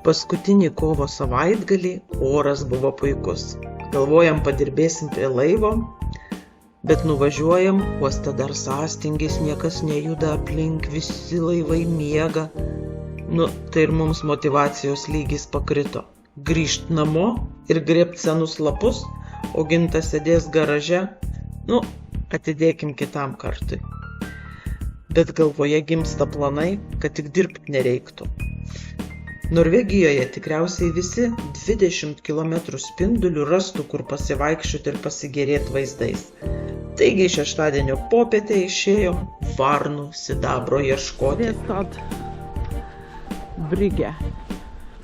Paskutinį kovo savaitgalį oras buvo puikus. Galvojam, padirbėsim prie laivo, bet nuvažiuojam, uoste dar sąstingis, niekas nejuda aplink, visi laivai miega. Tai ir mums motyvacijos lygis pakrito. Grįžt namo ir grėbt senus lapus, o Gintas sėdės garaže, atidėkim kitam kartui. Bet galvoje gimsta planai, kad tik dirbt nereiktų. Norvegijoje tikriausiai visi 20 km spindulių rastų, kur pasivaikščioti ir pasigėrėti vaizdais. Taigi šeštadienio popietę išėjom varnų sidabro ieškoti. Brigė.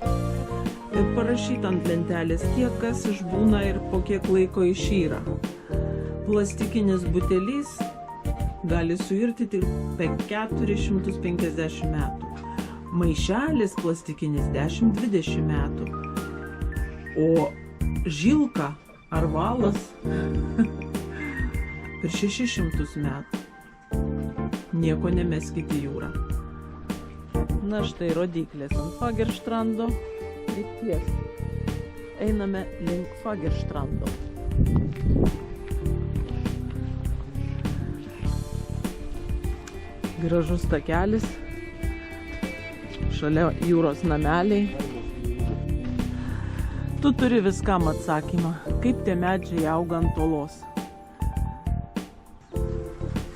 Ir parašyta ant lentelės, kiek kas išbūna ir po kiek laiko išyra. Plastikinis butelys gali suirti tik per 450 metų. Maišelis plastikinis 10-20 metų. O žilka ar valas per 600 metų. Nieko nemeskite į jūrą. Na štai rodyklės ant Fagerstrando. Krypties. Einame link Fagerstrando. Gražus takelis. Šalia jūros nameliai. Tu turi viskam atsakymą, kaip tie medžiai auga ant olos.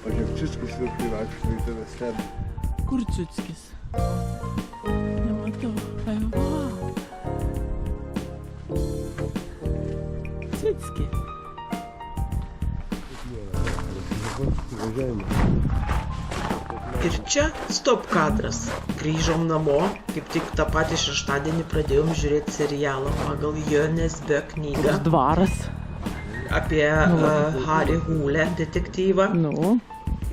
Pažiūrėk, Ciuckis vilkai vaikšto į tave stebi. Kur Ciuckis? Nematau. Ciucki. Ir čia stop kadras. Grįžom namo, kaip tik tą patį šeštadienį pradėjom žiūrėti serialą pagal Johannes Bö knygą. Dvaras. Apie Harry Hole detektyvą.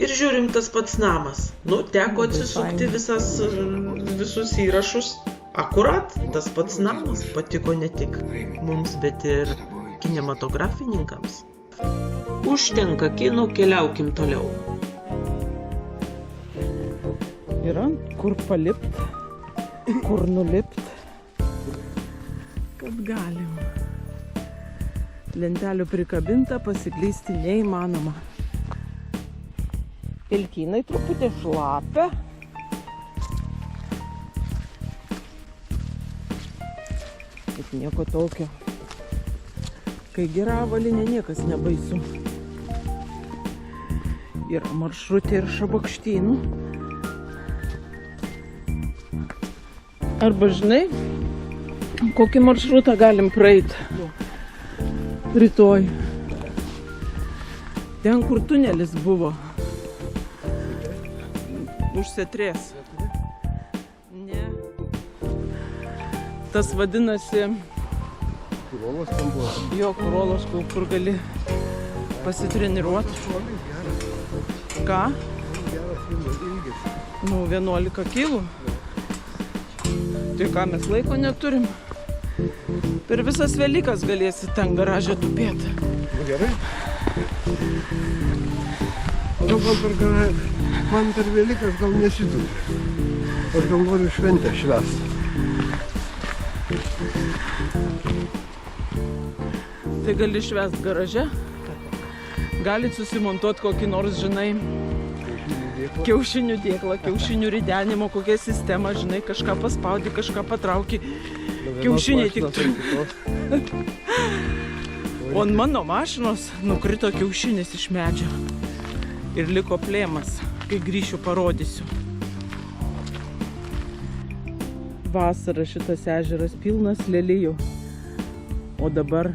Ir žiūrim tas pats namas. Teko atsisukti visus įrašus. Akurat tas pats namas patiko ne tik mums, bet ir kinematografininkams. Užtenka kinų, keliaukim toliau. Yra kur palipt, kur nulipt, kad galim. Lentelių prikabinta, pasiklysti neįmanoma. Pelkynai truputį šlapia. Bet nieko tokio. Kai gera avalinė, niekas nebaisu. Yra maršrutė ir šabakštynų. Arba žinai, kokį maršrutą galim praeiti rytoj. Ten, kur tunelis buvo. Užsitrės. Ne. Tas vadinasi... Kurolos ten buvo. Jo, kurolos, kur gali pasitreniruoti. Ką? 11 kilų. Tai ką, mes laiko neturim. Per visas Velykas galėsi ten garažę tupėti. Gerai. Man per Velykas gal nesitupi. Aš gal noriu šventę švęsti. Tai gali švęst garaže. Galit susimontuoti kokį nors, žinai, kiaušinių dėklą, kiaušinių ridenimo, kokią sistemą, žinai, kažką paspaudi, kažką patrauki. Kiaušiniai tik tu. O ant mano mašinos nukrito kiaušinis iš medžio. Ir liko plėmas. Kai grįšiu, parodysiu. Vasarą šitas ežeras pilnas lelijų. O dabar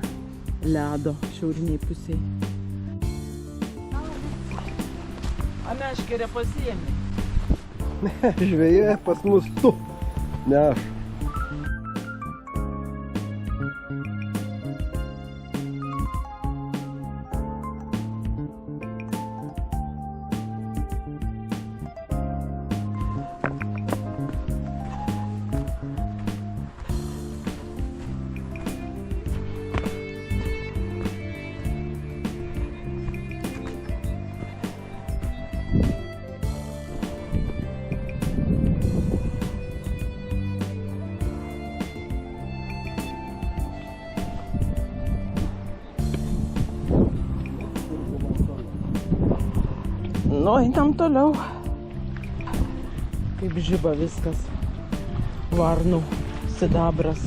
ledo šiauriniai pusiai. A meškerę pasiėmė? Ne, žvejė pas mus tu, ne aš. Nu, einam toliau. Kaip žiba viskas. Varnų, sidabras.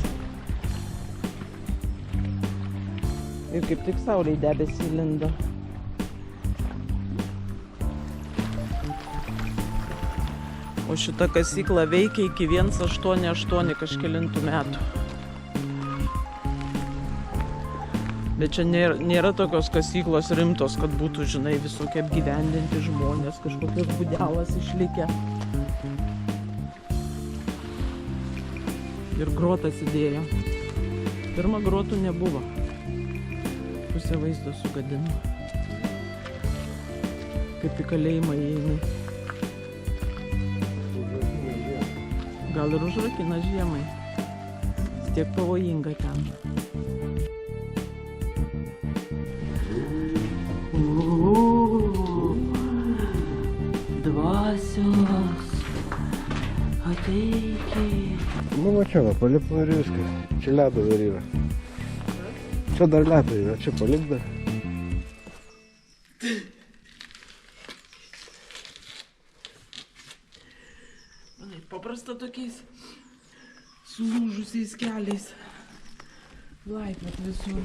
Ir kaip tik saulei debesį lindo. O šita kasykla veikia iki 188 kažkelintų metų. Bet čia nėra tokios kasyklos rimtos, kad būtų, žinai, visokie apgyvendinti žmonės, kažkokios būdelas išlikę. Ir grotas įdėjo. Pirma grotų nebuvo. Pusę vaizdo sugadino. Kaip į kalėjimą įeini. Gal ir užrakina žiemai. Tiek pavojinga ten. Dvasios. Ateikit. Nu, va čia, va, palipom ir viskas. Čia ledo dar yra. Čia dar ledo yra, čia palik dar. Paprasta tokiais sulūžusiais keliais. Laipiot visur.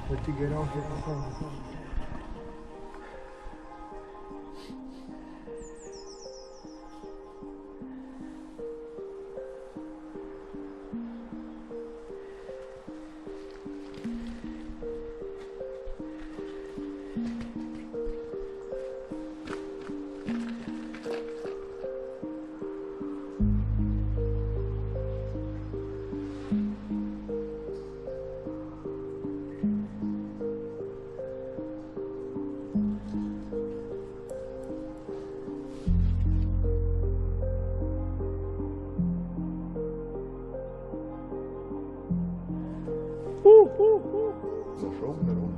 Pati geriausia pasaulyje. Зашел в дорогу.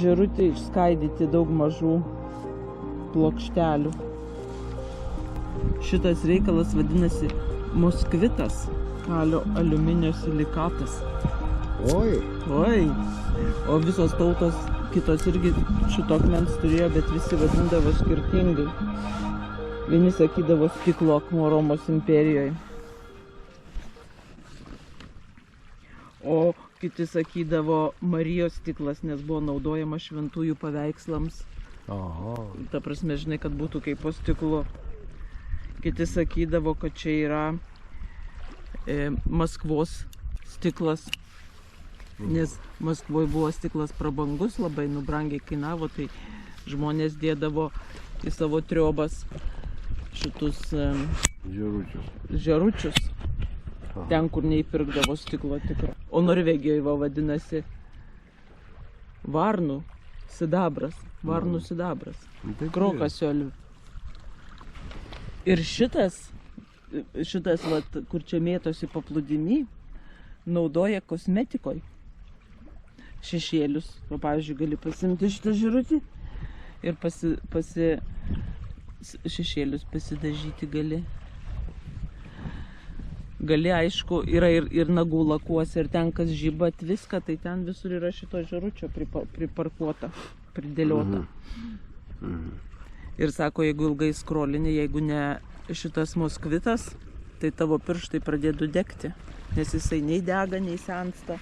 Žirutė išskaidyti daug mažų plokštelių. Šitas reikalas vadinasi moskvitas, kalio aliuminio silikatas. Oi. Oi. O visos tautos kitos irgi šito akmens turėjo, bet visi vadindavo skirtingai. Vieni sakydavo stiklo akmuo Romos imperijoje. O kiti sakydavo Marijos stiklas, nes buvo naudojama šventųjų paveikslams. Aha. Ta prasme, žinai, kad būtų kaip po stiklu. Kiti sakydavo, kad čia yra Maskvos stiklas, nes Maskvoje buvo stiklas prabangus, labai brangiai kainavo, tai žmonės dėdavo į savo triobas šitus žeručius, ten, kur neįpirkdavo stiklo tikro. O Norvegijoje vadinasi varnų sidabras, krokasiolių. Ir šitas vat, kur čia mėtosi paplūdimy, naudoja kosmetikoj šešėlius. O, pavyzdžiui, gali pasimti šitą žirutį ir šešėlius pasidažyti gali. Gali, aišku, yra ir nagų lakuose, ir ten, kas žibat viską, tai ten visur yra šito žiručio priparkuota, pridėliota. Ir sako, jeigu ilgai skrolini, jeigu ne šitas moskvitas, tai tavo pirštai pradėtų degti, nes jisai nei dega, nei sensta,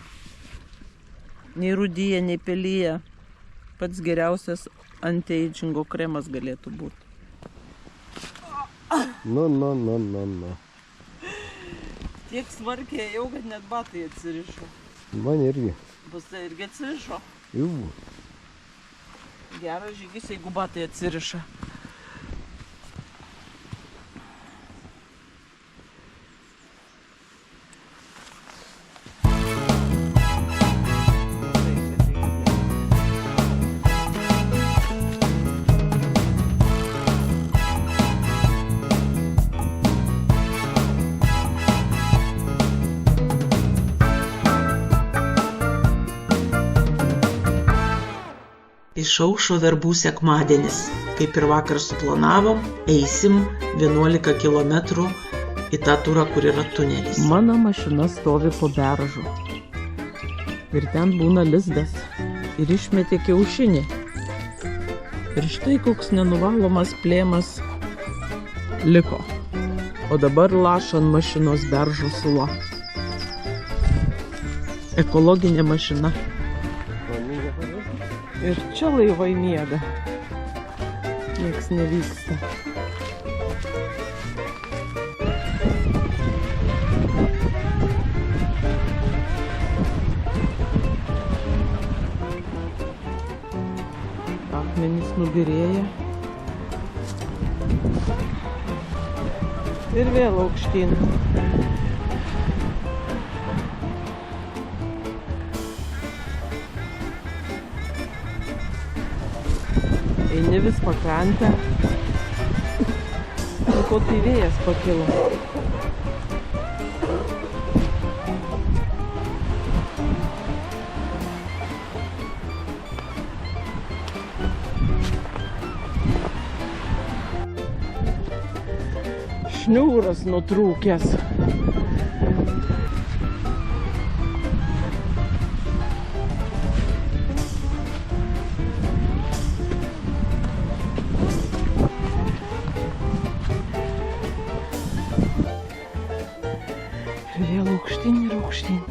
nei rūdyja, nei pelyja. Pats geriausias anti-agingo kremas galėtų būti. Nu. Tiek svarkiai jau, kad net batai atsirišo. Man irgi. Bus tai irgi atsirišo. Jau. Geras žygis, jeigu batai atsiriša. Išaušo verbų sekmadienis. Kaip ir vakar suplanavom, eisim 11 km į tą turą, kur yra tunelis. Mano mašina stovi po beržu. Ir ten būna lizdas. Ir išmetė kiaušinį. Ir štai koks nenuvalomas plėmas liko. O dabar laša ant mašinos beržo sula. Ekologinė mašina. Ir čia laivai miega. Nieks nevyksta. Akmenys nubyrėja. Ir vėl aukštyn. Eini vis pakrantę. Ko tai vėjas pakilo. Šniūras nutrūkęs. Vėl aukštyn ir aukštyn.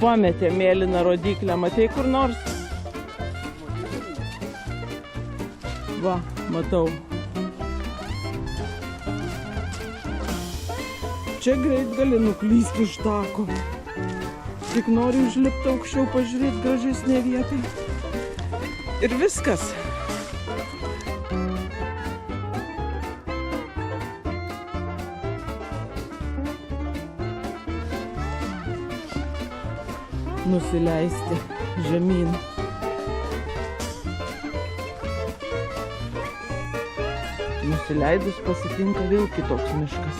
Pametė mėlyną rodyklę, matei kur nors? Va, matau. Čia greit gali nuklysti iš tako. Tik noriu užlipti aukščiau, pažiūrėti gražesnę vietą. Ir viskas. Nusileisti žemyn. Nusileidus pasitinka vėl kitoks miškas.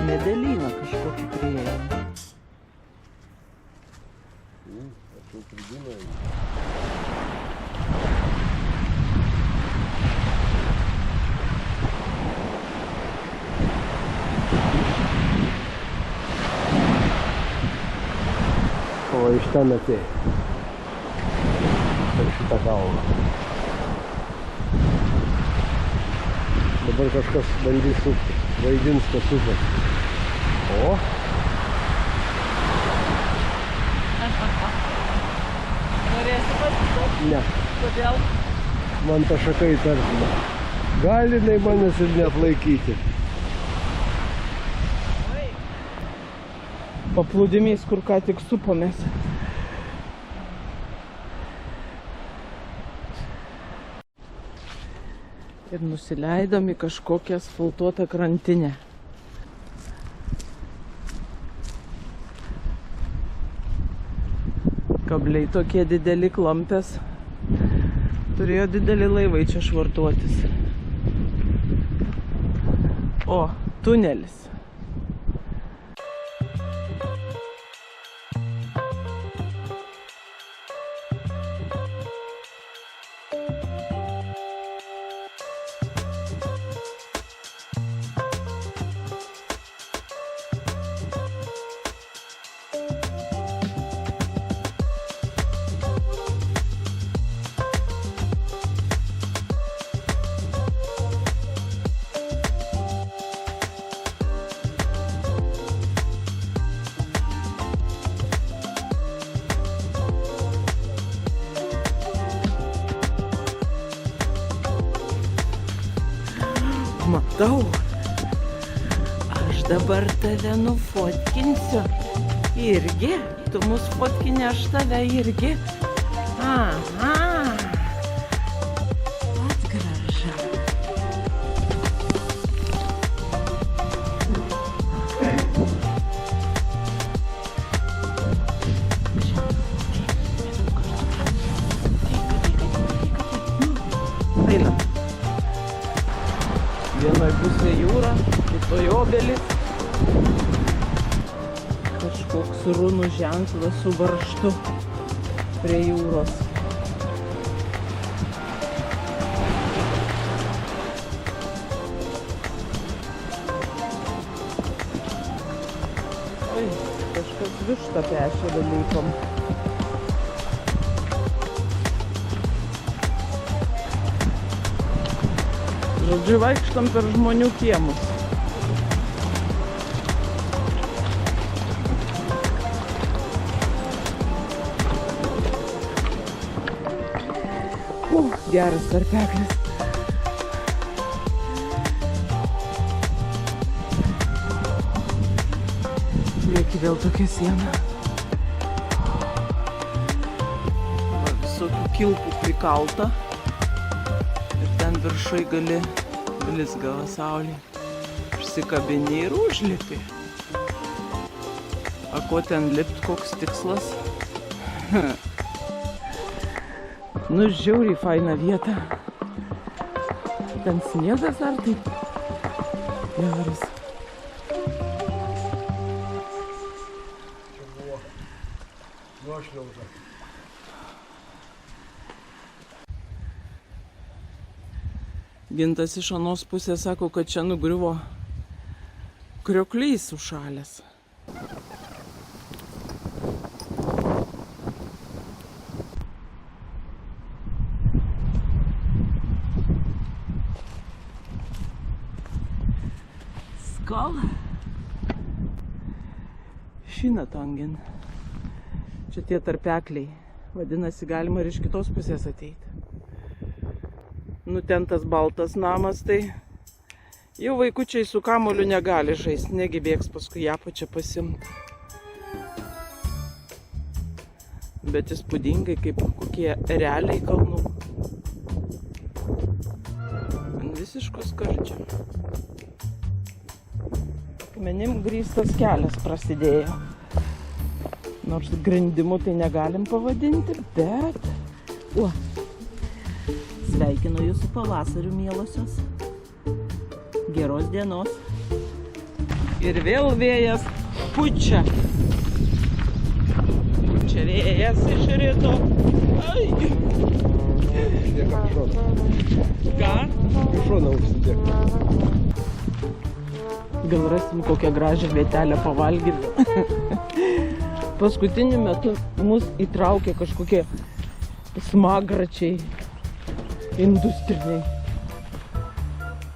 Medelyną kažkokį priėjome. O iš ten atėjo. Per šitą kalną. Dabar kažkas bandys supti. Vaidins, kad supė. O? Norėsi pasisupti? Ne. Kodėl? Man ta šaka įtartina. Gali jinai manęs ir neatlaikyti. Paplūdimys, kur ką tik supomės. Ir nusileidom į kažkokią asfaltuotą krantinę. Kabliai tokie dideli klampės. Turėjo dideli laivai čia švartuotis. O, tunelis. Matau, aš dabar tave nufotkinsiu. Irgi, tu mus fotkini, aš tave irgi. Aha. pusė jūra, kitoje obelis. Kažkoks runų ženklas su varžtu prie jūros. Oi, kažkas vištą pešė dalykom. Žodžiu, vaikštam per žmonių kiemus. Geras tarpeklis. Lieki vėl tokia siena. Visokių kilpų prikalta. Ir ten viršai gali blizgava saulė. Prisikabini ir užlipi. A ko ten lipt, koks tikslas? Nu, žiauriai faina vieta. Ten sniegas ar taip? Geras. Čia buvo nuošliauža. Gintas iš anos pusės sako, kad čia nugriuvo krioklys užšalęs. Skål! Šinatangen. Čia tie tarpekliai. Vadinasi, galima ir iš kitos pusės ateiti. Nu, ten tas baltas namas, tai jau vaikučiai su kamuoliu negali žaisti, negi bėgs paskui ją pačią pasimti. Bet įspūdingai, kaip kokie realiai kalnų. Visiškos skardžio. Akmenim grįstas kelias prasidėjo. Nors grindimu tai negalim pavadinti, bet... Sveikinu jūs su pavasariu, mielosios. Geros dienos. Ir vėl vėjas pučia. Pučia vėjas iš ryto. Ai! Užsidėk kapišoną. Ką? Kapišoną užsidėk. Gal rasim kokią gražią vietelę pavalgyti. Paskutiniu metu mus įtraukė kažkokie smagračiai industriniai.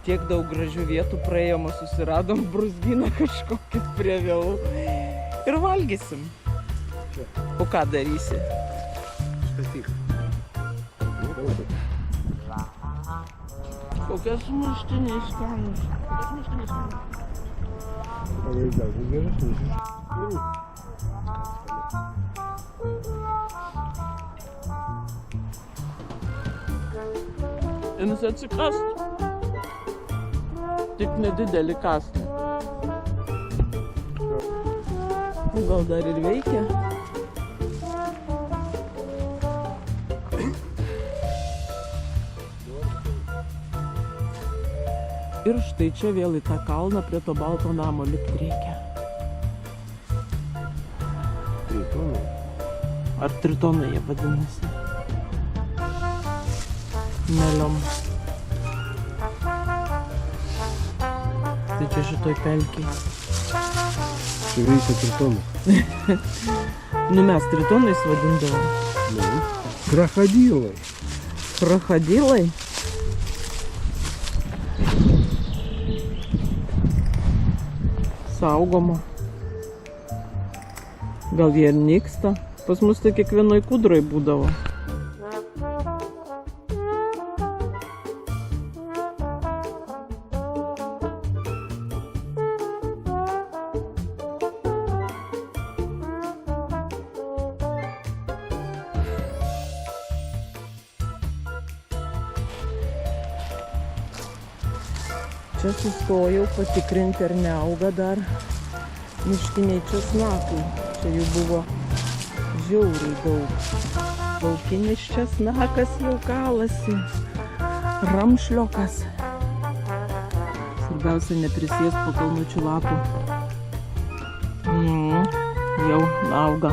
Tiek daug gražių vietų praėjom, susiradom brūzgyną kažkokį prie vėlų. Ir valgysim. Čia. O ką darysi? Statyk. Kokie sumuštiniai skanūs. Pavaizdak, bus geresnis. Jums atsikast. Tik nedidelį kąsnį. Gal dar ir veikia? Ir štai čia vėl į tą kalną prie to balto namo lipti reikia. Tritonai. Ar tritonai jie vadinasi? Meliom. Tai čia šitoj pelkiai. Čia veikia tritonai. Nu mes tritonais vadindavom. Nu. Krokodilai. Krokodilai? Saugoma. Gal jie ir nyksta? Pas mus tai kiekvienoj kūdroj būdavo. Čia sustojau patikrinti, ar neauga dar miškiniai česnakai. Čia jų buvo žiauriai daug. Laukinis česnakas jau kalasi. Ramšliokas. Svarbiausia neprisės po kalnučių lapų. Jau auga.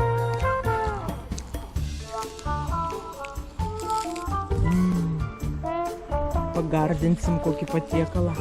Pagardinsim kokį patiekalą.